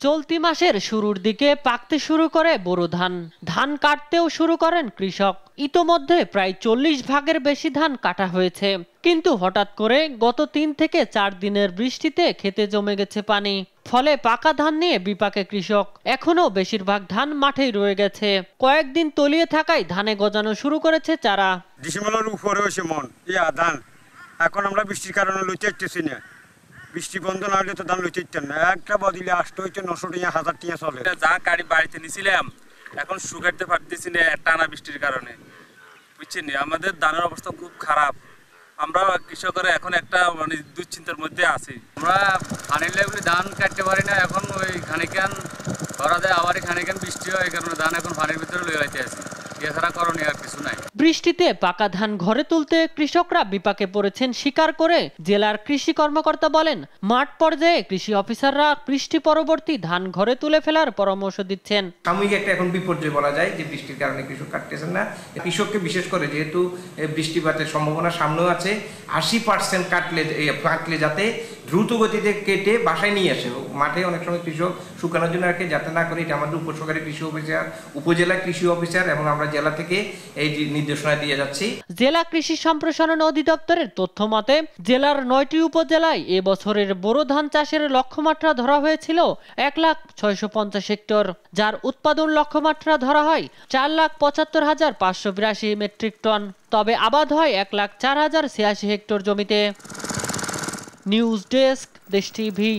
চলতি মাসের শুরুর দিকে পাকতে শুরু করে বোরো ধান। ধান কাটতেও শুরু করেন কৃষক। ইতোমধ্যে প্রায় 40 ভাগের বেশি ধান কাটা হয়েছে। কিন্তু হঠাৎ করে গত 3 থেকে 4 দিনের বৃষ্টিতে খেতে জমে গেছে পানি। ফলে পাকা ধান নিয়ে বিপাকে কৃষক। এখনো বেশিরভাগ ধান মাঠেই রয়ে গেছে। কয়েকদিন তলিয়ে থাকায় ধানে গজানো শুরু করেছে চারা। ডিসেম্বরের উপরে হয়েছে মন ধান। এখন আমরা বৃষ্টির কারণে লইতে পারতেছি না। বৃষ্টি বন্ধ না হলে তো ধান লইতে পারতেন না। একটা বদিলে 800 হচ্ছে 900 টাকা 1000 টাকা চলে। যা গাড়ি বাড়িতে নিছিলাম এখন শুকাইতে পারতেছি না টানা বৃষ্টির কারণে। বুঝছেন, আমাদের ধানের অবস্থা খুব খারাপ। আমরা কৃষকরা এখন একটা মানে দুশ্চিন্তার মধ্যে আছি। আমরা পানির লেভেলে ধান কাটতে পারি না। এখন ওই খানিকান ধরা যায়, আবার খানিকান বৃষ্টি হয়, এই কারণে ধান এখন পানির ভিতরে লয়ে যাইতে আছে। এছাড়া করণীয় আর কিছু নাই। বৃষ্টিতে পাকা ধান ঘরে তুলতে কৃষকরা বিপাকে পড়েছেন স্বীকার করে জেলার কৃষি কর্মকর্তা বলেন, মাঠ পর্যায়ে কৃষি অফিসাররা বৃষ্টি পরবর্তী ধান ঘরে তুলে ফেলার পরামর্শ দিচ্ছেন। সাময়িক একটা এখন বিপর্যয় বলা যায় যে বৃষ্টির কারণে কৃষক কাটতেছেন না। কৃষককে বিশেষ করে যেহেতু বৃষ্টিপাতের সম্ভাবনা সামনেও আছে, 80% কাটলে যাতে দ্রুত গতিতে কেটে বাসায় নিয়ে আসে। মাঠে অনেক সময় কৃষক শুকানোর জন্য রাখে, যাতে না করে। এটা আমাদের উপসহকারী কৃষি অফিসার, উপজেলা কৃষি অফিসার এবং আমরা জেলা থেকে এই নির্দেশনা দিয়ে যাচ্ছি। জেলা কৃষি সম্প্রসারণ অধিদপ্তরের তথ্য মতে জেলার 9টি উপজেলায় এবছরের বোরো ধান চাষের লক্ষ্যমাত্রা ধরা হয়েছিল 1,650,000 হেক্টর, যার উৎপাদন লক্ষ্যমাত্রা ধরা হয় 4,75,582 মেট্রিক টন। তবে আবাদ হয় 1,04,086 হেক্টর জমিতে। নিউজ ডেস্ক, দেশ টিভি।